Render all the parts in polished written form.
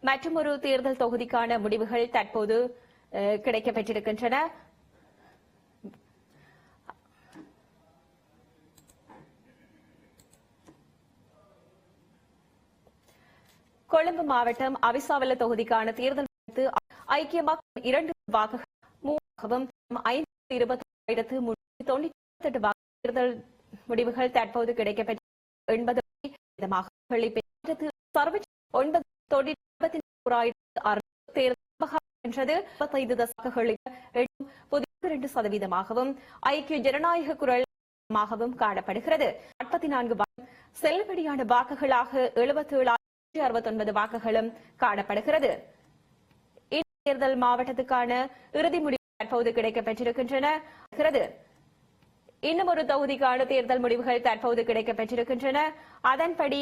மற்றொரு தேர்தல் தொகுதிக்கான முடிவுகள் தற்போது கிடைக்கப்பெற்றிருக்கின்றன. கொழும்பு மாவட்டம் அவிசாவல தொகுதிக்கான தேர்தல் ஐக்கிய மக்கள் 2 வாக்குகளும் 5,20,398 தேர்தல் முடிவுகள் தற்போது கிடைக்கப்பெற்ற 80% வாக்குகளை சர்வீஸ் 9,95% ஐக்கிய ஜனநாயக குரல் காணப்படுகிறது. 44 செல்லுபடியான வாக்குகளாக 77,69 வாக்குகளும் காணப்படுகிறது. தேர்தல் மாவட்டத்துக்கான இறுதி முடிவு தற்போது கிடைக்கப்பெற்றிருக்கின்றன. இன்னும் ஒரு தொகுதிக்கான தேர்தல் முடிவுகள் தற்போது கிடைக்கப்பெற்றிருக்கின்றன. அதன்படி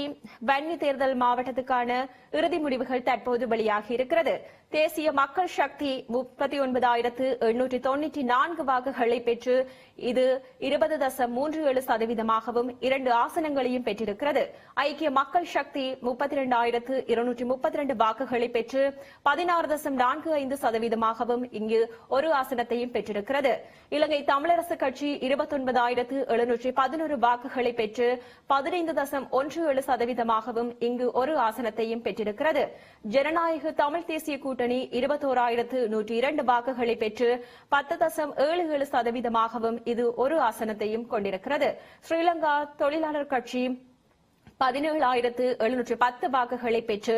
வன்னி தேர்தல் மாவட்டத்துக்கான இறுதி முடிவுகள் தற்போது வெளியாகி இருக்கிறது. தேசிய மக்கள் சக்தி 39,894 வாக்குகளை பெற்று இது 20.37%, 2 ஆசனங்களையும் பெற்றிருக்கிறது. ஐக்கிய மக்கள் சக்தி 32,232 வாக்குகளை பெற்று 16.45%, இங்கு ஒரு ஆசனத்தையும் பெற்றிருக்கிறது. இலங்கை தமிழரசு கட்சி 29,711 வாக்குகளை பெற்று 15.17%, இங்கு ஒரு ஆசனத்தையும் பெற்றிருக்கிறது. ஜனநாயக தமிழ் தேசிய கூட்டணி 21,102 வாக்குகளை பெற்று 10.77%, இது ஒரு ஆசனத்தையும் கொண்டிருக்கிறது. ஸ்ரீலங்கா தொழிலாளர் கட்சி 17,710 வாக்குகளை பெற்று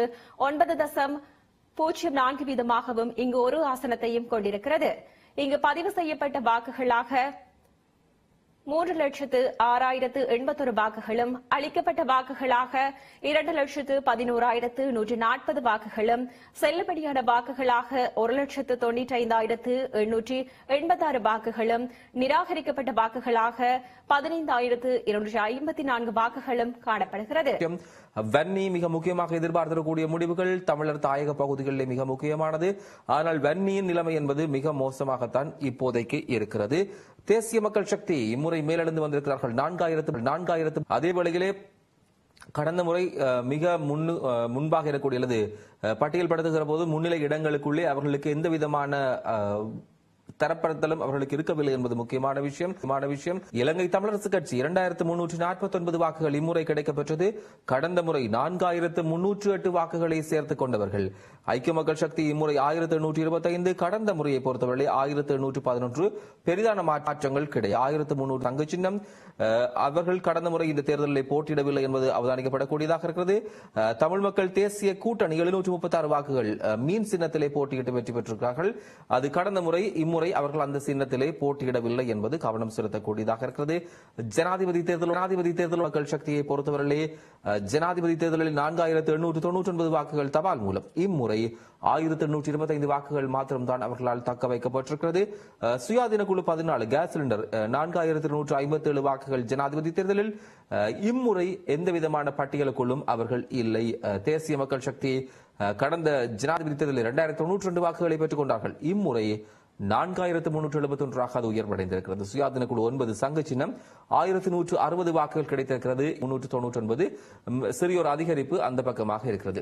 9.04%, இங்கு ஒரு ஆசனத்தையும் கொண்டிருக்கிறது. இங்கு பதிவு செய்யப்பட்ட வாக்குகளாக 3,06,081 வாக்குகளும், அளிக்கப்பட்ட வாக்குகளாக 2,11,140 வாக்குகளும், செல்லுபடியான வாக்குகளாக 1,95,886 வாக்குகளும், நிராகரிக்கப்பட்ட வாக்குகளாக 15,254 வாக்குகளும் காணப்படுகிறது. வன்னி மிக முக்கியமாக எதிர்பார்த்திருக்கக்கூடிய முடிவுகள் தமிழர் தாயக பகுதிகளிலே மிக முக்கியமானது. ஆனால் வன்னியின் நிலைமை என்பது மிக மோசமாகத்தான் இப்போதைக்கு இருக்கிறது. தேசிய மக்கள் சக்தி இம்முறை மேலெழுந்து வந்திருக்கிறார்கள் 4,000. அதே வேளையிலே கடந்த முறை மிக முன்பாக இருக்கக்கூடியது பட்டியல் படுத்துகிற போது முன்னிலை இடங்களுக்குள்ளே அவர்களுக்கு எந்த விதமான தரப்படுத்தலும் அவர்களுக்கு இருக்கவில்லை என்பது முக்கியமான விஷயம். இலங்கை தமிழரசு கட்சி 2,349 வாக்குகள் இம்முறை கிடைக்கப்பெற்றது. கடந்த முறை 4,308 வாக்குகளை சேர்த்துக் கொண்டவர்கள். ஐக்கிய மக்கள் சக்தி இம்முறை 1,825, கடந்த முறையை பொறுத்தவரை 1,811. பெரிதான மாற்றங்கள் கிடையாது. 1,300 தங்க சின்னம். அவர்கள் கடந்த முறை இந்த தேர்தலில் போட்டியிடவில்லை என்பது அவதானிக்கப்படக்கூடியதாக இருக்கிறது. தமிழ் மக்கள் தேசிய கூட்டணி 736 வாக்குகள் மீன் சின்னத்திலே போட்டியிட்டு வெற்றி பெற்றிருக்கிறார்கள். அது கடந்த முறை. இம்முறை அவர்கள் அந்த சின்னத்திலே போட்டியிடவில்லை என்பது கவனம் செலுத்தக்கூடியதாக இருக்கிறது. ஜனாதிபதி தேர்தல் மக்கள் சக்தியை பொறுத்தவரையிலே ஜனாதிபதி தேர்தலில் 4,899 வாக்குகள் தபால் மூலம், இம்முறை 1,825 வாக்குகள் மாத்திரம்தான் அவர்களால் தக்க வைக்கப்பட்டிருக்கிறது. சுயாதீன குழு 14 கேஸ் சிலிண்டர் 4,257 வாக்குகள் ஜனாதிபதி தேர்தலில். இம்முறை எந்த விதமான பட்டியலுக்குள்ளும் அவர்கள் இல்லை. தேசிய மக்கள் சக்தி கடந்த ஜனாதிபதி தேர்தலில் 2,092 வாக்குகளை பெற்றுக் கொண்டார்கள். இம்முறை 4,371 அது உயர்வடைந்திருக்கிறது. சுயாதீன குழு 9 சங்க சின்னம் 1,160 வாக்குகள் கிடைத்திருக்கிறது. 399 சிறியோர் அதிகரிப்பு அந்த பக்கமாக இருக்கிறது.